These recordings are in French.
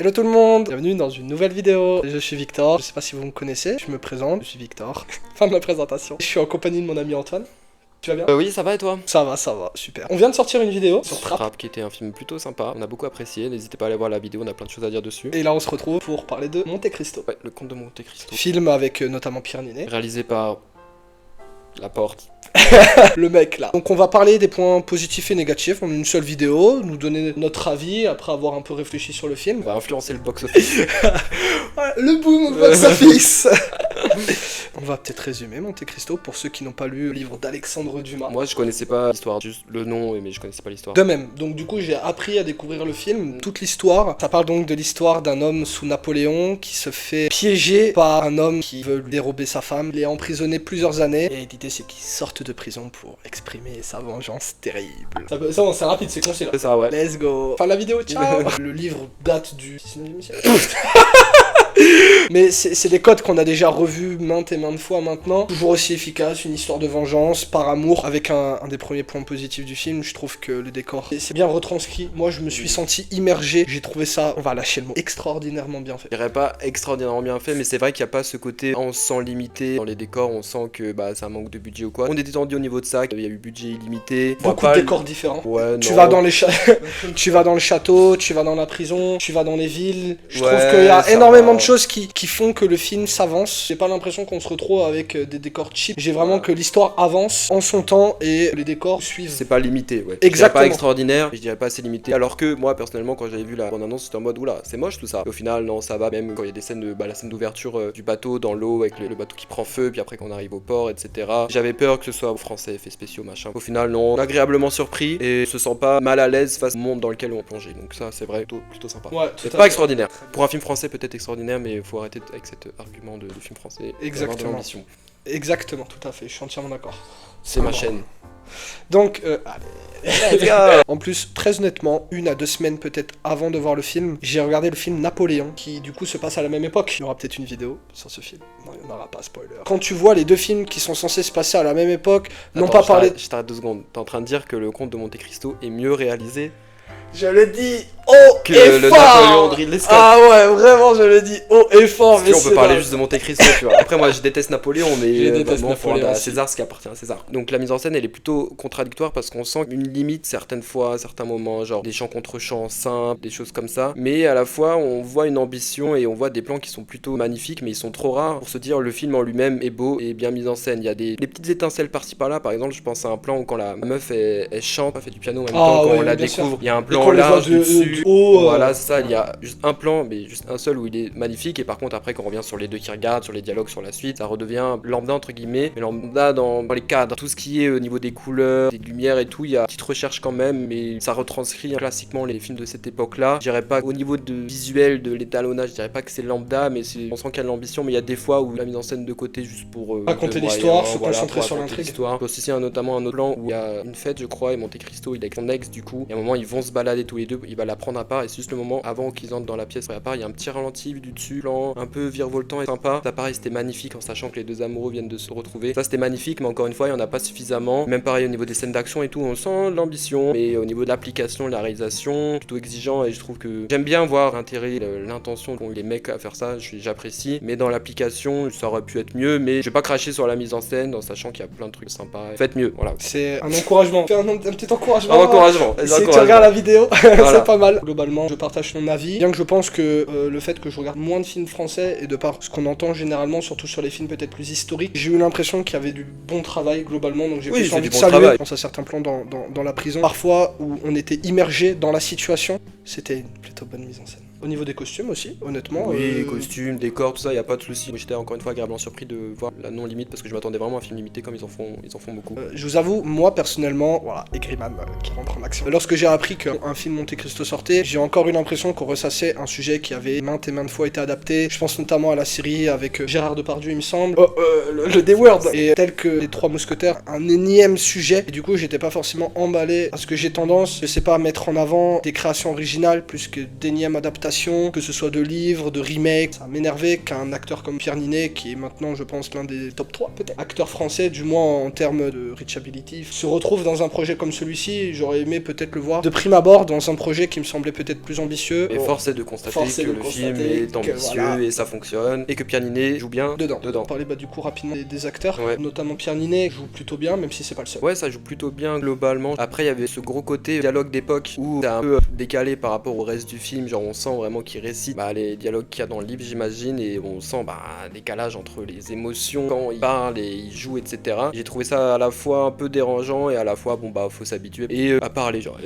Hello tout le monde, bienvenue dans une nouvelle vidéo. Je suis Victor, je sais pas si vous me connaissez, je me présente, je suis Victor. Fin de ma présentation. Je suis en compagnie de mon ami Antoine. Tu vas bien? Oui, ça va et toi? Ça va, super. On vient de sortir une vidéo sur Trapp. Trapp, qui était un film plutôt sympa, on a beaucoup apprécié, n'hésitez pas à aller voir la vidéo, on a plein de choses à dire dessus. Et là on se retrouve pour parler de Monte Cristo. Ouais, le Comte de Monte Cristo. Film avec notamment Pierre Ninet. Réalisé par Laporte. Le mec là. Donc on va parler des points positifs et négatifs en une seule vidéo, nous donner notre avis après avoir un peu réfléchi sur le film. On va influencer le box-office. Ouais, le boom box-office. On va peut-être résumer Monte Cristo pour ceux qui n'ont pas lu le livre d'Alexandre Dumas. Moi je connaissais pas l'histoire, juste le nom, mais je connaissais pas l'histoire. De même, donc du coup j'ai appris à découvrir le film, toute l'histoire. Ça parle donc de l'histoire d'un homme sous Napoléon qui se fait piéger par un homme qui veut lui dérober sa femme. Il est emprisonné plusieurs années et l'idée c'est qu'il sorte de prison pour exprimer sa vengeance terrible. Ça bon, c'est rapide, c'est concis là. C'est ça, ouais. Let's go. Enfin la vidéo, ciao. Le livre date du 19e siècle. Mais c'est des codes qu'on a déjà revus maintes et maintes fois maintenant. Toujours aussi efficace, une histoire de vengeance, par amour. Avec un des premiers points positifs du film, je trouve que le décor, c'est bien retranscrit. Moi, je me suis senti immergé. J'ai trouvé ça, on va lâcher le mot, extraordinairement bien fait. Je dirais pas extraordinairement bien fait, mais c'est vrai qu'il n'y a pas ce côté on se sent limité dans les décors, on sent que ça manque de budget ou quoi. On est détendu au niveau de ça, il y a eu budget illimité. Beaucoup de décors différents. Ouais, tu vas dans les tu vas dans le château, tu vas dans la prison, tu vas dans les villes. Je trouve qu'il y a énormément de choses qui font que le film s'avance. J'ai pas l'impression qu'on se retrouve avec des décors cheap. J'ai vraiment que l'histoire avance en son temps et les décors suivent. C'est pas limité, ouais. Exactement. Je dirais pas extraordinaire, je dirais pas assez limité. Alors que moi, personnellement, quand j'avais vu la bande-annonce, j'étais en mode oula, c'est moche tout ça. Et au final, non, ça va. Même quand il y a des scènes de la scène d'ouverture du bateau dans l'eau avec le bateau qui prend feu, puis après qu'on arrive au port, etc. J'avais peur que ce soit français, effets spéciaux, machin. Au final, non, agréablement surpris et on se sent pas mal à l'aise face au monde dans lequel on plongeait. Donc ça, c'est vrai, plutôt sympa. Ouais, c'est pas extraordinaire. Pour un film français, peut-être extraordinaire, mais faut arrêter avec cet argument de film français. Exactement. Exactement, tout à fait, je suis entièrement d'accord. C'est ma chaîne. Donc, allez. En plus, très honnêtement, 1 à 2 semaines peut-être avant de voir le film, j'ai regardé le film Napoléon, qui du coup se passe à la même époque. Il y aura peut-être une vidéo sur ce film. Non, il n'y en aura pas, spoiler. Quand tu vois les deux films qui sont censés se passer à la même époque, non pas parler... Je t'arrête 2 secondes. T'es en train de dire que le Comte de Monte Cristo est mieux réalisé? Je le dis haut que et le fort. Napoléon de Ridley Scott. Ah ouais, vraiment, je le dis haut et fort. Mais on peut parler juste de Monte Cristo, tu vois. Après, moi, je déteste Napoléon, mais Napoléon, à César ce qui appartient à César. Donc la mise en scène, elle est plutôt contradictoire parce qu'on sent une limite certaines fois, à certains moments, genre des chants contre chants simples, des choses comme ça. Mais à la fois, on voit une ambition et on voit des plans qui sont plutôt magnifiques, mais ils sont trop rares pour se dire le film en lui-même est beau et bien mis en scène. Il y a des petites étincelles par-ci par-là. Par exemple, je pense à un plan où quand la meuf elle chante, elle fait du piano en même temps, quand on la découvre, il y a un plan large dessus. Voilà, c'est ça, il y a juste un plan, mais juste un seul où il est magnifique. Et par contre, après, quand on revient sur les deux qui regardent, sur les dialogues, sur la suite, ça redevient lambda entre guillemets, mais lambda dans les cadres. Tout ce qui est au niveau des couleurs, des lumières et tout, il y a une petite recherche quand même, mais ça retranscrit classiquement les films de cette époque-là. Je dirais pas au niveau de visuel, de l'étalonnage, je dirais pas que c'est lambda, mais on sent qu'il y a de l'ambition, mais il y a des fois où la mise en scène de côté juste pour raconter l'histoire, se concentrer sur l'intrigue. Aussi, notamment un autre plan où il y a une fête, je crois, et Monte Cristo, il est avec son ex du coup. Et à un moment, ils vont se balader tous les deux, il va la prendre à part, et c'est juste le moment avant qu'ils entrent dans la pièce à part, il y a un petit ralenti vu du dessus, plan un peu virevoltant et sympa. Ça pareil, c'était magnifique en sachant que les deux amoureux viennent de se retrouver. Ça c'était magnifique, mais encore une fois, il y en a pas suffisamment. Même pareil au niveau des scènes d'action et tout, on sent l'ambition, mais au niveau de l'application, de la réalisation, plutôt exigeant. Et je trouve que j'aime bien voir l'intérêt, l'intention qu'ont les mecs à faire ça, j'apprécie. Mais dans l'application, ça aurait pu être mieux, mais je vais pas cracher sur la mise en scène en sachant qu'il y a plein de trucs sympas. Faites mieux, voilà. C'est un encouragement. Fais un petit encouragement. Un encouragement. Si tu regardes la vidéo, voilà. C'est pas mal. Globalement, je partage ton avis. Bien que je pense que le fait que je regarde moins de films français et de par ce qu'on entend généralement, surtout sur les films peut-être plus historiques, j'ai eu l'impression qu'il y avait du bon travail globalement, donc j'ai plus envie de saluer. Je pense à certains plans dans la prison, parfois où on était immergé dans la situation, c'était une plutôt bonne mise en scène. Au niveau des costumes aussi, honnêtement. Oui, costumes, décors, tout ça, y a pas de souci. J'étais encore une fois agréablement surpris de voir la non-limite parce que je m'attendais vraiment à un film limité comme ils en font beaucoup. Je vous avoue, moi personnellement, voilà, Egriman qui rentre en action. Lorsque j'ai appris qu'un film Monte Cristo sortait, j'ai encore eu l'impression qu'on ressassait un sujet qui avait maintes et maintes fois été adapté. Je pense notamment à la série avec Gérard Depardieu, il me semble. Le D-Word. Et tel que Les Trois Mousquetaires, un énième sujet. Et du coup, j'étais pas forcément emballé parce que j'ai tendance, je sais pas, à mettre en avant des créations originales plus que d'énièmes adaptations, que ce soit de livres, de remakes. Ça m'énervait qu'un acteur comme Pierre Ninet, qui est maintenant, je pense, l'un des top 3, peut-être, acteur français, du moins en termes de reachability, se retrouve dans un projet comme celui-ci. J'aurais aimé peut-être le voir de prime abord alors dans un projet qui me semblait peut-être plus ambitieux. Mais force est de constater que le film est ambitieux et ça fonctionne, et que Pierre Ninet joue bien dedans. On parlait du coup rapidement des acteurs, notamment Pierre Ninet joue plutôt bien, même si c'est pas le seul. Ouais, ça joue plutôt bien globalement. Après, il y avait ce gros côté dialogue d'époque où c'est un peu décalé par rapport au reste du film, genre on sent vraiment qu'il récite les dialogues qu'il y a dans le livre, j'imagine, et on sent un décalage entre les émotions quand il parle et il joue, etc. J'ai trouvé ça à la fois un peu dérangeant et à la fois faut s'habituer et à parler genre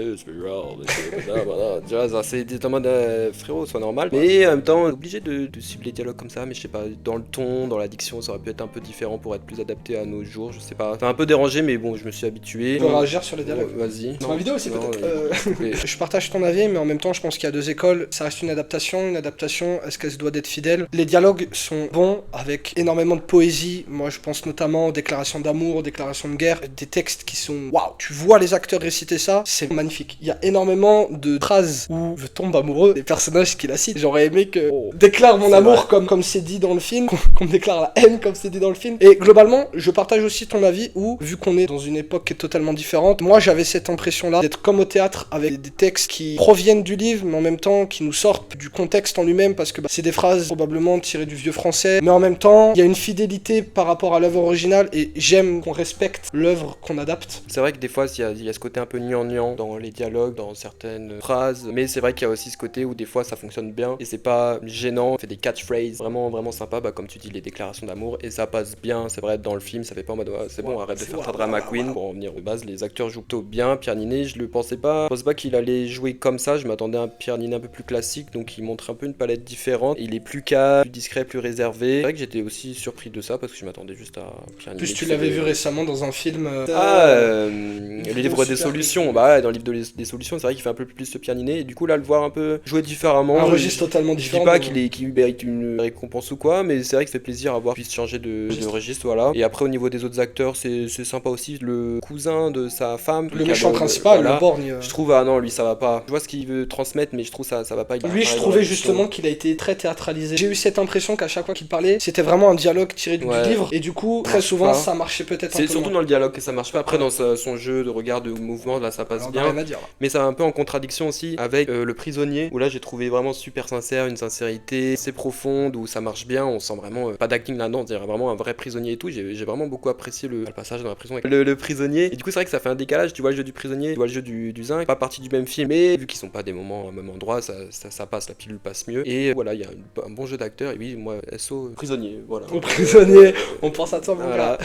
c'est en mode frérot, soit normal, mais en même temps obligé de suivre les dialogues comme ça, mais je sais pas, dans le ton, dans la diction, ça aurait pu être un peu différent pour être plus adapté à nos jours, je sais pas, c'est un peu dérangé, mais bon, je me suis habitué. Tu veux réagir sur les dialogues? Vas-y. Sur ma vidéo aussi peut-être. Je partage ton avis, mais en même temps je pense qu'il y a deux écoles, ça reste une adaptation, est-ce qu'elle se doit d'être fidèle? Les dialogues sont bons, avec énormément de poésie, moi je pense notamment aux déclarations d'amour, aux déclarations de guerre, des textes qui sont waouh, tu vois les acteurs réciter ça, c'est magnifique. Il y a énormément de phrases où je tombe amoureux des personnages qui la citent. J'aurais aimé que déclare mon amour comme c'est dit dans le film, qu'on me déclare la haine comme c'est dit dans le film. Et globalement, je partage aussi ton avis où, vu qu'on est dans une époque qui est totalement différente, moi j'avais cette impression-là d'être comme au théâtre avec des textes qui proviennent du livre, mais en même temps qui nous sortent du contexte en lui-même, parce que c'est des phrases probablement tirées du vieux français, mais en même temps, il y a une fidélité par rapport à l'œuvre originale et j'aime qu'on respecte l'œuvre qu'on adapte. C'est vrai que des fois, il y a ce côté un peu gnangnan dans les dialogues, dans certaines phrases, mais c'est vrai qu'il y a aussi ce côté où des fois ça fonctionne bien et c'est pas gênant, on fait des catchphrases vraiment vraiment sympas, comme tu dis, les déclarations d'amour, et ça passe bien, c'est vrai, dans le film, ça fait pas en mode c'est bon, arrête de faire ta drama queen. Pour en venir aux bases, les acteurs jouent plutôt bien. Pierre Ninet, je pensais pas qu'il allait jouer comme ça, je m'attendais à un Pierre Ninet un peu plus classique, donc il montre un peu une palette différente, il est plus calme, plus discret, plus réservé. C'est vrai que j'étais aussi surpris de ça parce que je m'attendais juste à Pierre Ninet. Plus tu l'avais vu récemment dans un film le livre des solutions, dans le livre des solutions, c'est vrai qu'il fait un peu plus ce Pierre Ninet, et du coup là le voir un peu jouer différemment, un registre totalement différent. Je dis pas qu'il mérite une récompense ou quoi, mais c'est vrai que ça fait plaisir à voir qu'il puisse changer de registre, voilà. Et après au niveau des autres acteurs, c'est sympa aussi, le cousin de sa femme, le méchant principal, le borgne. Je trouve non, lui ça va pas. Je vois ce qu'il veut transmettre, mais je trouve ça va pas. Lui, je trouvais justement qu'il a été très théâtralisé. J'ai eu cette impression qu'à chaque fois qu'il parlait, c'était vraiment un dialogue tiré du livre, et du coup très souvent ça marchait peut-être un peu. C'est surtout dans le dialogue que ça marche pas. Après dans son jeu de regard, de mouvement, là ça passe bien. Mais ça va un peu en contradiction aussi avec le prisonnier, où là j'ai trouvé vraiment super sincère, une sincérité assez profonde, où ça marche bien, on sent vraiment pas d'acting là-dedans, on dirait vraiment un vrai prisonnier et tout. J'ai vraiment beaucoup apprécié le passage dans la prison avec le prisonnier, et du coup c'est vrai que ça fait un décalage, tu vois le jeu du prisonnier, tu vois le jeu du zinc, pas partie du même film, mais vu qu'ils sont pas des moments au même endroit, ça passe, la pilule passe mieux, et voilà, il y a un bon jeu d'acteur, et oui, moi SO prisonnier, voilà. Au prisonnier, on pense à toi mon gars.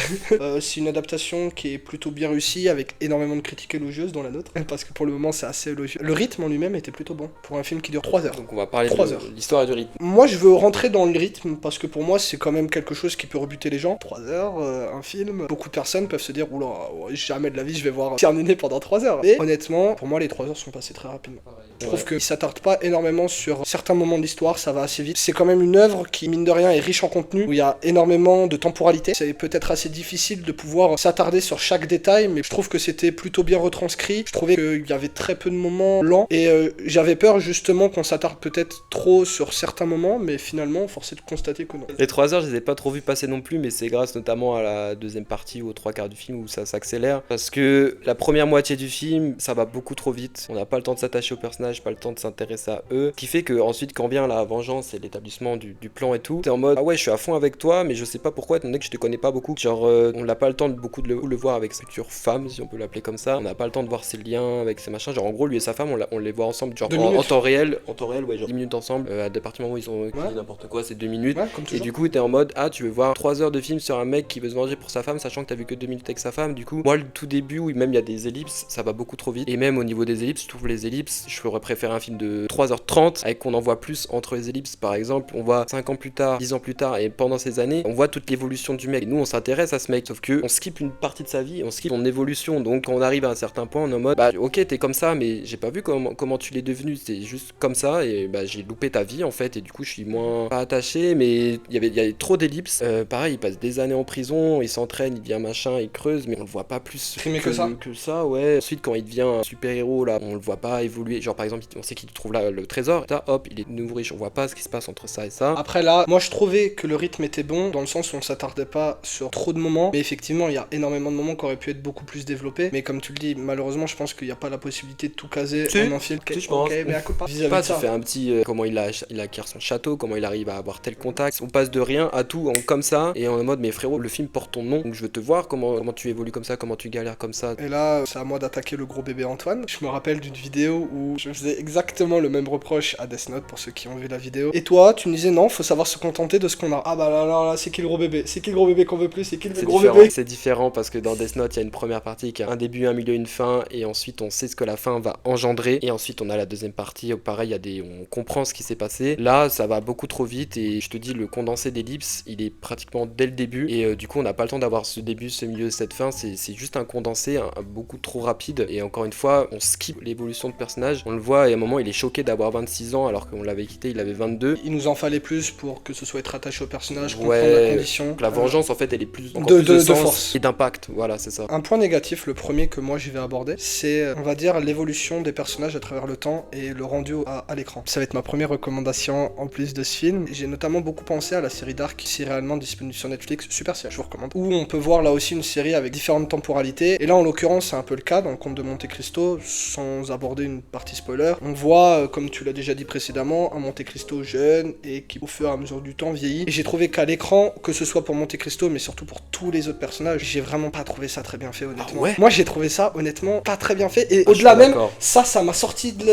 C'est une adaptation qui est plutôt bien réussie, avec énormément de critiques élogieuses dans la nôtre, parce que pour le moment c'est assez élogieux. Le rythme en lui-même était plutôt bon pour un film qui dure 3 heures. Donc on va parler de l'histoire et du rythme. Moi je veux rentrer dans le rythme parce que pour moi c'est quand même quelque chose qui peut rebuter les gens. 3 heures, un film, beaucoup de personnes peuvent se dire oula, jamais de la vie je vais voir Pierre Ninet pendant 3 heures. Mais honnêtement, pour moi les 3 heures sont passées très rapidement. Je trouve qu'il s'attarde pas énormément sur certains moments de l'histoire, ça va assez vite. C'est quand même une œuvre qui, mine de rien, est riche en contenu, où il y a énormément de temporalité. C'est peut-être assez difficile de pouvoir s'attarder sur chaque détail, mais je trouve que c'était plutôt bien retranscrit. Je trouvais qu'il y avait très peu de moments lents, et j'avais peur justement qu'on s'attarde peut-être trop sur certains moments, mais finalement, force est de constater que non. Les 3 heures, je les ai pas trop vues passer non plus, mais c'est grâce notamment à la deuxième partie ou aux 3/4 du film où ça s'accélère, parce que la première moitié du film, ça va beaucoup trop vite. On n'a pas le temps de s'attacher aux personnages, pas le temps de s'intéresser à eux, ce qui fait que ensuite quand vient la vengeance et l'établissement du plan et tout, t'es en mode ah ouais, je suis à fond avec toi, mais je sais pas pourquoi, étant donné que je te connais pas beaucoup, genre on n'a pas le temps de beaucoup de le voir avec sa future femme, si on peut l'appeler comme ça, on n'a pas le temps de voir ses liens avec ses machins, genre en gros lui et sa femme on les voit ensemble genre en temps réel, ouais, genre 10 minutes ensemble, à des parties où ils ont n'importe quoi, c'est 2 minutes, et du coup t'es en mode ah tu veux voir 3 heures de film sur un mec qui veut se venger pour sa femme, sachant que t'as vu que 2 minutes avec sa femme. Du coup moi le tout début où même il y a des ellipses, ça va beaucoup trop vite, et même au niveau des ellipses, je trouve les ellipses, je ferais préférer un film de 3h30 avec qu'on en voit plus entre les ellipses. Par exemple, on voit 5 ans plus tard, 10 ans plus tard, et pendant ces années, on voit toute l'évolution du mec. Et nous, on s'intéresse à ce mec, sauf que on skip une partie de sa vie, on skip son évolution. Donc, quand on arrive à un certain point, on est en mode, bah, ok, t'es comme ça, mais j'ai pas vu comment tu l'es devenu. C'est juste comme ça, et bah, j'ai loupé ta vie en fait, et du coup, je suis moins pas attaché. Mais il y avait trop d'ellipses. Pareil, il passe des années en prison, il s'entraîne, il devient machin, il creuse, mais on le voit pas plus que ça, ouais. Ensuite, quand il devient super héros, là, on le voit pas évoluer. Genre, par exemple, on sait qu'il trouve là le trésor, là, hop, il est de nouveau riche, on voit pas ce qui se passe entre ça et ça. Après là, moi je trouvais que le rythme était bon, dans le sens où on s'attardait pas sur trop de moments, mais effectivement il y a énormément de moments qui auraient pu être beaucoup plus développés, mais comme tu le dis, malheureusement je pense qu'il n'y a pas la possibilité de tout caser Si. en un film. Si, je pense. Mais à coup pas. Je sais pas, tu fais un petit comment il acquiert son château, comment il arrive à avoir tel contact. On passe de rien à tout comme ça et en mode mais frérot, le film porte ton nom, donc je veux te voir comment tu évolues comme ça, comment tu galères comme ça. Et là, c'est à moi d'attaquer le gros bébé Antoine. Je me rappelle d'une vidéo où je faisais exactement le même reproche à Death Note pour ceux qui ont vu la vidéo. Et toi, tu me disais non, faut savoir se contenter de ce qu'on a. Ah bah là, c'est qui le gros bébé? C'est qui le gros bébé qu'on veut plus? C'est qui le gros bébé? C'est différent parce que dans Death Note, il y a une première partie qui a un début, un milieu, une fin, et ensuite on sait ce que la fin va engendrer, et ensuite on a la deuxième partie où pareil, on comprend ce qui s'est passé. Là, ça va beaucoup trop vite, et je te dis, le condensé d'ellipse, il est pratiquement dès le début, et du coup, on n'a pas le temps d'avoir ce début, ce milieu, cette fin. C'est juste un condensé, beaucoup trop rapide, et encore une fois, on skip l'évolution de personnage. On le voit, et à un moment, il est choqué d'avoir 26 ans, alors qu'on l'avait quitté, il avait 22. Il nous en fallait plus pour que ce soit être attaché au personnage, comprendre la condition. Donc la vengeance, en fait, elle est plus de force et d'impact, voilà, c'est ça. Un point négatif, le premier que moi je vais aborder, c'est, on va dire, l'évolution des personnages à travers le temps et le rendu à l'écran. Ça va être ma première recommandation en plus de ce film. J'ai notamment beaucoup pensé à la série Dark, qui est réellement disponible sur Netflix, super série, je vous recommande, où on peut voir là aussi une série avec différentes temporalités. Et là, en l'occurrence, c'est un peu le cas dans le Comte de Monte Cristo, sans aborder une partie spoiler. On voit, comme tu l'as déjà dit précédemment, un Monte Cristo jeune et qui, au fur et à mesure du temps, vieillit. Et j'ai trouvé qu'à l'écran, que ce soit pour Monte Cristo, mais surtout pour tous les autres personnages, j'ai vraiment pas trouvé ça très bien fait, honnêtement. Ah ouais, moi, j'ai trouvé ça, honnêtement, pas très bien fait. Et au-delà même, ça m'a sorti du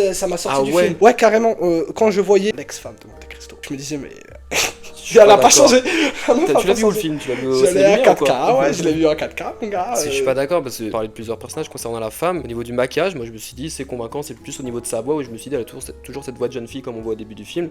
film. Ouais, carrément. Quand je voyais l'ex-femme de Monte Cristo, je me disais, mais... Elle a pas changé. Tu l'as vu où le film? Tu l'as vu au Je l'ai à 4K, ouais, je l'ai vu à 4K, mon gars. Je suis pas d'accord parce que tu parlais de plusieurs personnages concernant la femme. Au niveau du maquillage, moi je me suis dit c'est convaincant, c'est plus au niveau de sa voix où je me suis dit elle a toujours cette voix de jeune fille comme on voit au début du film.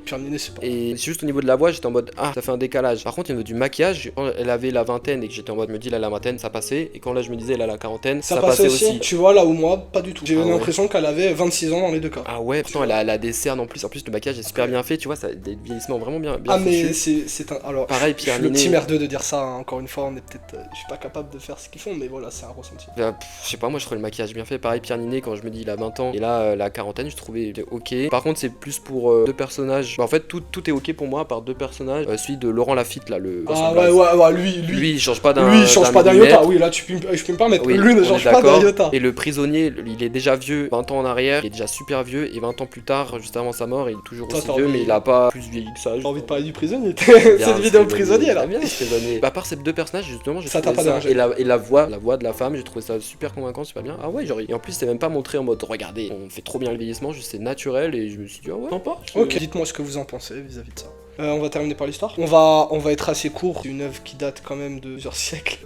Et juste au niveau de la voix, j'étais en mode ah, ça fait un décalage. Par contre, au niveau du maquillage, quand elle avait la vingtaine et que j'étais en mode me dit elle a la vingtaine, ça passait. Et quand là je me disais elle a la quarantaine, ça passait aussi. Tu vois, là où moi, pas du tout. J'ai eu l'impression qu'elle avait 26 ans dans les deux cas. Ah ouais, pourtant elle a des cernes en plus. En plus, le maquillage est super bien fait, tu vois, ça a des vieillissements vraiment bien. Ah, mais c'est un. Alors. Pareil, Pierre le petit merdeux de dire ça, hein. Encore une fois, on est peut-être. Je suis pas capable de faire ce qu'ils font, mais voilà, c'est un ressenti. Je sais pas, moi je trouvais le maquillage bien fait. Pareil, Pierre Ninet, quand je me dis il a 20 ans, et là, la quarantaine, je trouvais ok. Par contre, c'est plus pour deux personnages. Bah, en fait, tout est ok pour moi, par deux personnages. Celui de Laurent Lafitte, là, le. Ah ouais, lui, il change pas d'un. Lui, il change pas d'un iota. Oui, là, je peux me permettre. Oui, lui ne change pas d'un iota. Et le prisonnier, il est déjà vieux, 20 ans en arrière, il est déjà super vieux, et 20 ans plus tard, juste avant sa mort, il est toujours aussi vieux, mais il a pas plus vieilli que ça. J'ai envie de parler du prisonnier. C'est une vidéo de prisonnier, là. Bien, prisonnier. Bah, à part ces deux personnages, justement, j'ai trouvé ça. Et la voix de la femme, j'ai trouvé ça super convaincant, super bien. Ah ouais, genre, et en plus, c'est même pas montré en mode regardez, on fait trop bien le vieillissement, juste c'est naturel, et je me suis dit, ah ouais, sympa. Ok, dites-moi ce que vous en pensez vis-à-vis de ça. On va terminer par l'histoire. On va être assez court. C'est une œuvre qui date quand même de plusieurs siècles.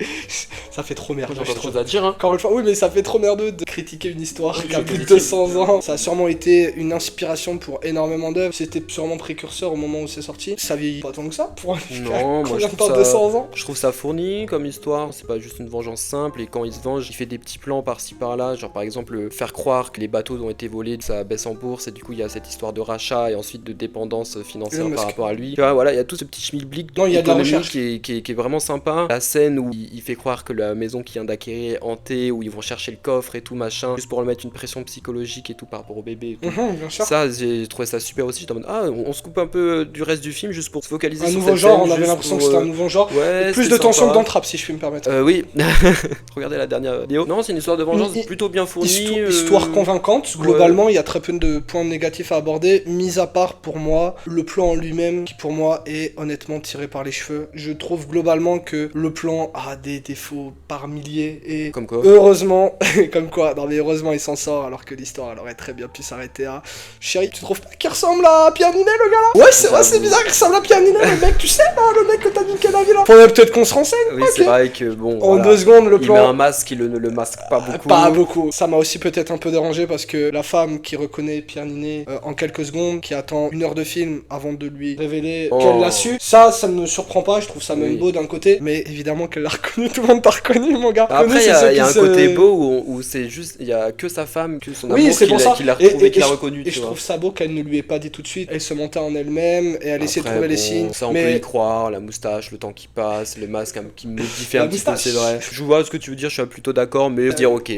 Ça fait trop merdeux. J'ai trop à dire, hein. Encore une fois, oui, mais ça fait trop merdeux de critiquer une histoire qui a plus de 200 ans. Ça a sûrement été une inspiration pour énormément d'œuvres. C'était sûrement précurseur au moment où c'est sorti. Ça vieillit pas tant que ça pour un non, moi, de 200 ans. Je trouve ça fourni comme histoire. C'est pas juste une vengeance simple. Et quand il se venge, il fait des petits plans par-ci par-là. Genre par exemple, faire croire que les bateaux ont été volés, ça baisse en bourse. Et du coup, il y a cette histoire de rachat et ensuite de dépendance financière par rapport à lui. Tu vois, voilà, il y a tout ce petit schmilblick économique qui est vraiment sympa. La scène où il fait croire que la maison qu'il vient d'acquérir est hantée, où ils vont chercher le coffre et tout machin, juste pour lui mettre une pression psychologique et tout par rapport au bébé. Et tout. Bien sûr. Ça, j'ai trouvé ça super aussi. J'étais en mode on se coupe un peu du reste du film juste pour se focaliser sur cette nouveau genre. scène, on avait l'impression que c'était un nouveau genre. Ouais, plus de tension que dans Trap, si je puis me permettre. Oui. Regardez la dernière vidéo. Non, c'est une histoire de vengeance plutôt bien fournie. Histoire convaincante. Globalement, il y a très peu de points négatifs à aborder, mis à part pour moi le plan en lui-même, qui pour moi est honnêtement tiré par les cheveux. Je trouve globalement que le plan a des défauts par milliers et comme quoi heureusement, comme quoi, non mais heureusement il s'en sort alors que l'histoire elle aurait très bien pu s'arrêter à chérie, tu trouves pas qu'il ressemble à Pierre Ninet le gars là? Ouais, c'est bizarre qu'il ressemble à Pierre Ninet le mec, tu sais là, le mec que t'as niqué la vie là. Faudrait peut-être qu'on se renseigne. Oui, c'est vrai que bon. En 2 secondes le plan. Il met un masque, il ne le masque pas beaucoup. Pas beaucoup. Ça m'a aussi peut-être un peu dérangé parce que la femme qui reconnaît Pierre Ninet en quelques secondes, qui attend 1 heure de film avant de lui révéler qu'elle l'a su, ça ne me surprend pas, je trouve ça même beau d'un côté, mais évidemment qu'elle l'a reconnu, tout le monde t'a reconnu mon gars. Après il y a un côté beau où c'est juste, il y a que sa femme, que son amour qui l'a retrouvé, qui l'a reconnu. Et je trouve ça beau qu'elle ne lui ait pas dit tout de suite, elle se mentait en elle-même et elle essayait de trouver les signes. Ça on peut y croire, la moustache, le temps qui passe, le masque qui modifie un petit peu, c'est vrai. Je vois ce que tu veux dire, je suis plutôt d'accord, mais dire ok.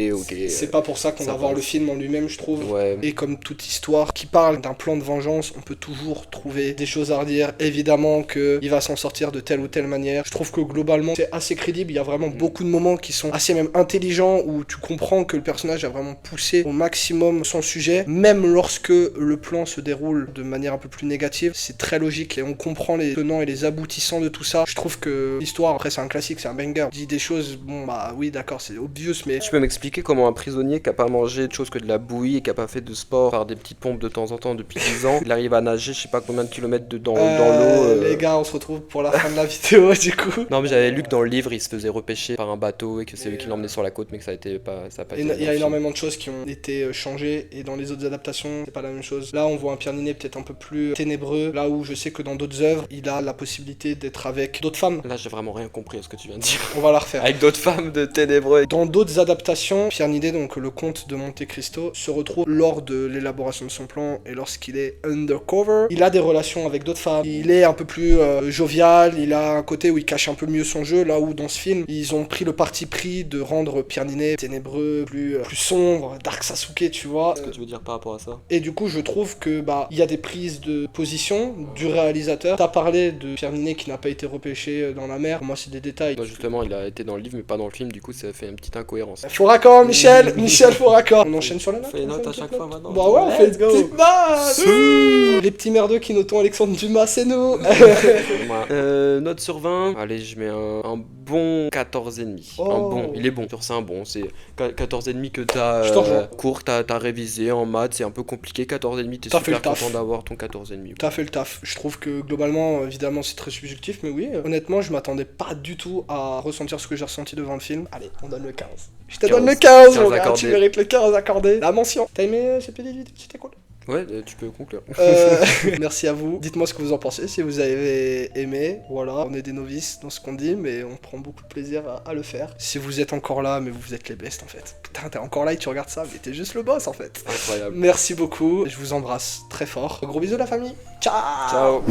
C'est pas pour ça qu'on va voir le film en lui-même, je trouve. Et comme toute histoire qui parle d'un plan de vengeance, on peut toujours trouver des choses à redire. dire évidemment qu'il va s'en sortir de telle ou telle manière. Je trouve que globalement c'est assez crédible, il y a vraiment beaucoup de moments qui sont assez même intelligents où tu comprends que le personnage a vraiment poussé au maximum son sujet, même lorsque le plan se déroule de manière un peu plus négative, c'est très logique et on comprend les tenants et les aboutissants de tout ça. Je trouve que l'histoire, après c'est un classique, c'est un banger, dit des choses, bon bah oui d'accord c'est obvious mais... Tu peux m'expliquer comment un prisonnier qui a pas mangé de choses que de la bouillie et qui a pas fait de sport par des petites pompes de temps en temps depuis 10 ans, il arrive à nager je sais pas combien de kilomètres dans l'eau Les gars on se retrouve pour la fin de la vidéo du coup. Non mais j'avais lu que dans le livre il se faisait repêcher par un bateau et que c'est lui qui l'emmenait sur la côte mais que ça a pas été il y a énormément de choses qui ont été changées et dans les autres adaptations c'est pas la même chose. Là on voit un Pierre Ninet peut-être un peu plus ténébreux, là où je sais que dans d'autres œuvres il a la possibilité d'être avec d'autres femmes. Là j'ai vraiment rien compris à ce que tu viens de dire. On va la refaire. Avec d'autres femmes de ténébreux. Dans d'autres adaptations, Pierre Ninet, donc le comte de Monte Cristo, se retrouve lors de l'élaboration de son plan et lorsqu'il est undercover. Il a des relations avec d'autres femmes. Il est un peu plus jovial, il a un côté où il cache un peu mieux son jeu, là où dans ce film, ils ont pris le parti pris de rendre Pierre Ninet ténébreux, plus sombre, Dark Sasuke, tu vois. Qu'est-ce que tu veux dire par rapport à ça? Et du coup, je trouve que il y a des prises de position du réalisateur. T'as parlé de Pierre Ninet qui n'a pas été repêché dans la mer. Pour moi, c'est des détails. Bah justement, il a été dans le livre mais pas dans le film, du coup ça fait une petite incohérence. Faux raccord, Michel, faux raccord. On enchaîne sur la note. On fait une note à chaque fois maintenant. Bah ouais, on fait une petite note. Les petits merdeux qui notons Alexandre Dumas, c'est nous. Note sur 20, allez, je mets un bon 14,5. Oh. Un bon, il est bon. Sur c'est un bon, c'est 14,5 que t'as court, t'as révisé en maths, c'est un peu compliqué. 14,5, t'es super content d'avoir ton 14,5. T'as fait le taf. Je trouve que globalement, évidemment, c'est très subjectif, mais oui, honnêtement, je m'attendais pas du tout à ressentir ce que j'ai ressenti devant le film. Allez, on donne le 15. Je te donne le 15, mon gars, tu mérites le 15 accordé. La mention. T'as aimé ces petites vidéos? C'était cool. Ouais, tu peux conclure. Merci à vous. Dites-moi ce que vous en pensez, si vous avez aimé. Voilà, on est des novices dans ce qu'on dit, mais on prend beaucoup de plaisir à le faire. Si vous êtes encore là, mais vous êtes les bestes en fait. Putain, t'es encore là et tu regardes ça, mais t'es juste le boss en fait. Incroyable. Merci beaucoup, je vous embrasse très fort. Gros bisous la famille. Ciao. Ciao.